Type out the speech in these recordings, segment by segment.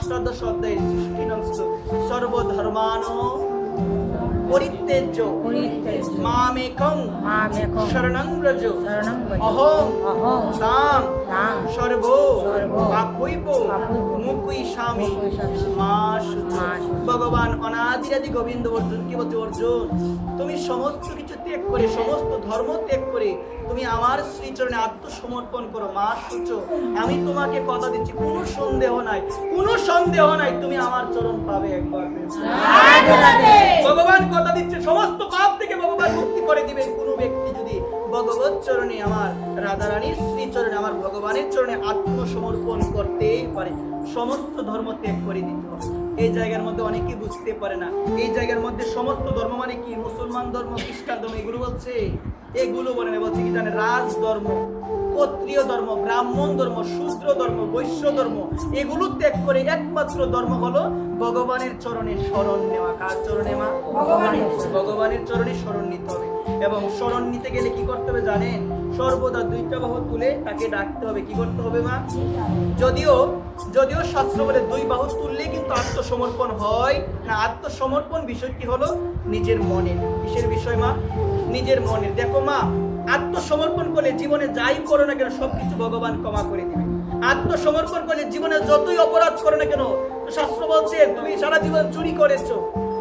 অষ্টাদশ অধ্যায়ের 16 নং শ্লোক, সর্বধর্মান পরিত্যজ্য মামেকং শরণং ব্রজ অহং তাং সর্ব আপৈব মুকুইষ্যামি মা শুচি। ভগবান অনাদিরাদি গোবিন্দ অর্জুনকে বলছে, অর্জুন তুমি সমস্ত কিছু ত্যাগ করে, সমস্ত ধর্ম ত্যাগ করে তুমি আমার শ্রীচরণে আত্মসমর্পণ করো। মা শুচো, আমি তোমাকে কথা দিচ্ছি, কোনো সন্দেহ নাই, কোনো সন্দেহ নাই, তুমি আমার চরণ পাবে একবার। ভগবান কথা দিচ্ছে, সমস্ত পাপ থেকে ভগবান মুক্তি করে দিবেন কোন ব্যক্তি যদি ভগবত চরণে, আমার রাধারানীর শ্রীচরণে, আমার ভগবানের চরণে আত্মসমর্পণ করতেই পারে। সমস্ত ধর্ম ত্যাগ করে দিতে হবে। এই জায়গার মধ্যে অনেকেই বুঝতে পারে না, এই জায়গার মধ্যে সমস্ত ধর্ম মানে কি, মুসলমান ধর্ম, খ্রিস্টান ধর্ম, এগুলো বলছে, এগুলো বলে না, বলছে কি জানে, রাজ ধর্ম, ক্ষত্রিয় ধর্ম, ব্রাহ্মণ ধর্ম, শূদ্র ধর্ম, বৈশ্য ধর্ম, এগুলো ত্যাগ করে একমাত্র ধর্ম হলো ভগবানের চরণে শরণ নেওয়া। কার চরণে? মা ভগবানের চরণে শরণ নিতে হবে। এবং শরণ নিতে গেলে কি করতে হবে জানেন? সর্বদা দুইটা বাহু তুলে তাকে ডাকতে হবে। কি করতে হবে মা? যদিও শাস্ত্র বলে দুই বাহু তুললে কিন্তু আত্মসমর্পণ হয় না। আত্মসমর্পণ বিষয়টি হলো নিজের মনের। কিসের বিষয় মা? নিজের মনের। দেখো মা, আত্মসমর্পণ করলে জীবনে যাই করো না কেন সবকিছু ভগবান ক্ষমা করে দিবে। আত্মসমর্পণ করলে জীবনে যতই অপরাধ করো না কেন, শাস্ত্র বলছে তুমি সারা জীবন চুরি করেছো,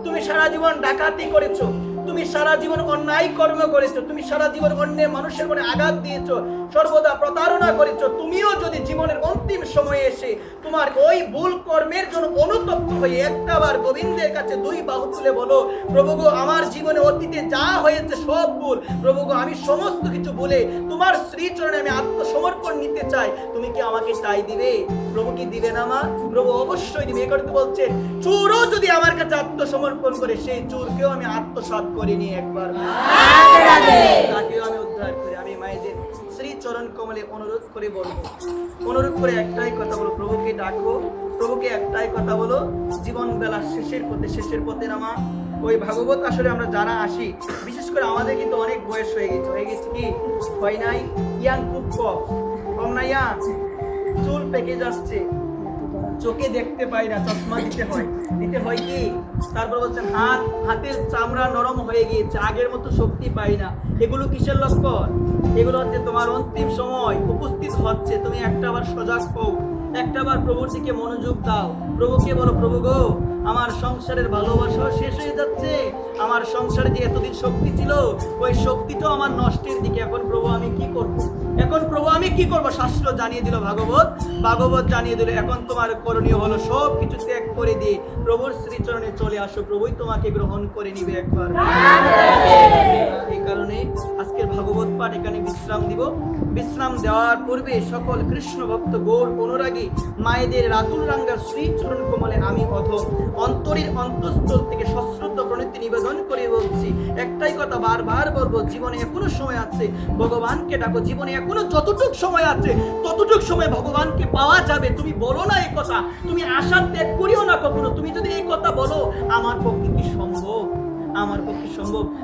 তুমি সারা জীবন ডাকাতি করেছো, তুমি সারা জীবন অন্যায় কর্ম করেছো, তুমি সারা জীবন অন্য মানুষের মনে আঘাত দিয়েছো, সর্বদা প্রতারণা করেছো, তুমিও যদি জীবনের অন্তিম সময়ে এসে তোমার ওই ভুল কর্মের জন্য অনুতপ্ত হয়ে একটাবার গোবিন্দের কাছে দুই বাহু তুলে বলো, প্রভু গো আমার জীবনে অতীতে যা হয়েছে সব ভুল, প্রভু গো আমি সমস্ত কিছু ভুলে তোমার শ্রীচরণে আমি আত্মসমর্পণ নিতে চাই, তুমি কি আমাকে তাই দিবে? প্রভু কি দিবে না মা? প্রভু অবশ্যই দিবে। এ করতে বলছেন, চোরও যদি আমার কাছে আত্মসমর্পণ করে, সেই চোরকেও আমি আত্মসাৎ করে নিয়ে একবার তাকেও আমি উদ্ধার করি। আমি মায়েদের শ্রী চরণ কমলে অনুরোধ করে বলবো, অনুরোধ করে একটাই কথা বলো, প্রভুকে ডাকো, প্রভুকে একটাই কথা বলো, জীবন বেলা শেষের পথে নামা। ওই ভাগবত আসলে আমরা যারা আসি, বিশেষ করে আমাদের কিন্তু অনেক বয়স হয়ে গেছে কি হয় নাই? ইয়াং খুব কম না, ইয়াং, চুল পেকে যাচ্ছে, চোখে দেখতে পাই না, চশমা দিতে হয় কি? তারপর বলছেন হাতের চামড়া নরম হয়ে গিয়েছে, আগের মতো শক্তি পাই না। এগুলো কিসের লক্ষণ? এগুলো হচ্ছে তোমার অন্তিম সময় উপস্থিত হচ্ছে। তুমি একটাবার সজাগ হও, একটাবার প্রভুর দিকে মনোযোগ দাও, প্রভুকে বলো, প্রভু গো আমার সংসারের ভালোবাসা শেষ হয়ে যাচ্ছে, আমার সংসারে যে এতদিন শক্তি ছিল ওই শক্তিটাও আমার নষ্টের দিকে। এখন প্রভু আমি কি করব? শাস্ত্র জানিয়ে দিল, ভাগবত জানিয়ে দিল, এখন তোমার করণীয় হলো সব কিছু ত্যাগ করে দিয়ে প্রভুর শ্রীচরণে চলে আসো, প্রভুই তোমাকে গ্রহণ করে নিবে একবার। এই কারণে আজকের ভাগবত পাঠ এখানে বিশ্রাম দিব। বিশ্রাম দেওয়ার পূর্বে সকল কৃষ্ণ ভক্ত গৌর অনুরাগী মায়েদের রাতুল রাঙ্গা শ্রীচরণ কমলে আমি অধম অন্তরের অন্তঃস্থল থেকে সশ্রদ্ধ প্রণতি নিবেদন করে বলছি একটাই কথা, বারবার বলবো, জীবনে এখনো সময় আছে, ভগবানকে ডাকো। জীবনে এখনো যতটুক সময় আছে ততটুক সময় ভগবানকে পাওয়া যাবে। তুমি বলো না এই কথা, তুমি আশা ত্যাগ করিও না কখনো। তুমি যদি এই কথা বলো, আমার পক্ষে কি সম্ভব?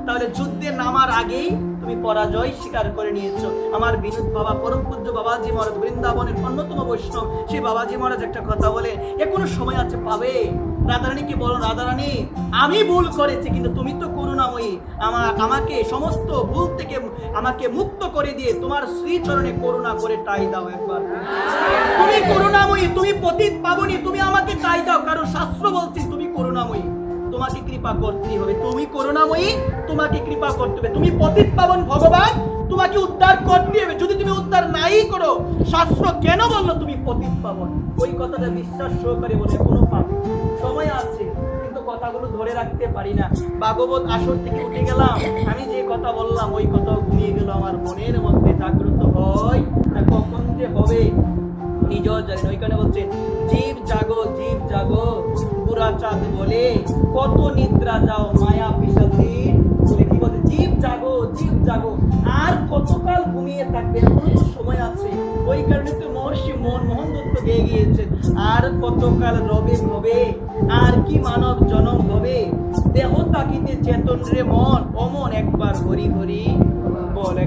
তাহলে যুদ্ধে নামার আগেই তুমি পরাজয় স্বীকার করে নিয়েছো। আমার বিনোদ বাবা, পরম পূজ্য বাবাজি মহারাজ, বৃন্দাবনের অন্যতম বৈষ্ণব, সেই বাবাজি মহারাজ একটা কথা বলে, এখনো সময় আছে, পাবে। রাধারানীকে বলো, রাধারানী আমি ভুল করেছি, কিন্তু তুমি তো করুণাময়ী, আমাকে সমস্ত ভুল থেকে আমাকে মুক্ত করে দিয়ে তোমার শ্রীচরণে করুণা করে টাই দাও একবার। তুমি করুণাময়ী, তুমি পতিত পাবনী, তুমি আমাকে টাই দাও, কারণ শাস্ত্র বলছে তুমি করুণাময়ী, তোমাকে কৃপা করতেই হবে। তুমি করুণাময়ী, তোমাকে কৃপা করতে হবে। তুমি পতিত পাবন, ভগবান তোমাকে উদ্ধার করতে হবে। যদি তুমি উদ্ধার নাই করো, শাস্ত্র কেন বললো তুমি পতিত পাবন? ওই কথাটা বিশ্বাস সহকারে বলে, কোনো পাপ সময় আছে, কিন্তু কথাগুলো ধরে রাখতে পারি না। ভাগবত আসর থেকে উঠে গেলাম, আমি যে কথা বললাম ওই কথাও ঘুমিয়ে গেল, আমার মনের মধ্যে জাগ্রত হয় না, কখন যে হবে নিজ জানি। ওইখানে বলছে, জীব জাগো পুরা চাঁদ বলে, কত নিদ্রা যাও মায়া পিশাচীর বলে। কি বলছে? জীব জাগো, আর কতকাল ঘুমিয়ে থাকবে, এখনো তো সময় আছে। ওই কারণে তো মহর্ষি মোহন দত্ত গেয়ে গিয়েছেন, আর কতকাল রবে ভবে, আর কি মানব জনম হবে, দেহ তাকিতে চেতন রে মন, অমন একবার হরি হরি বল।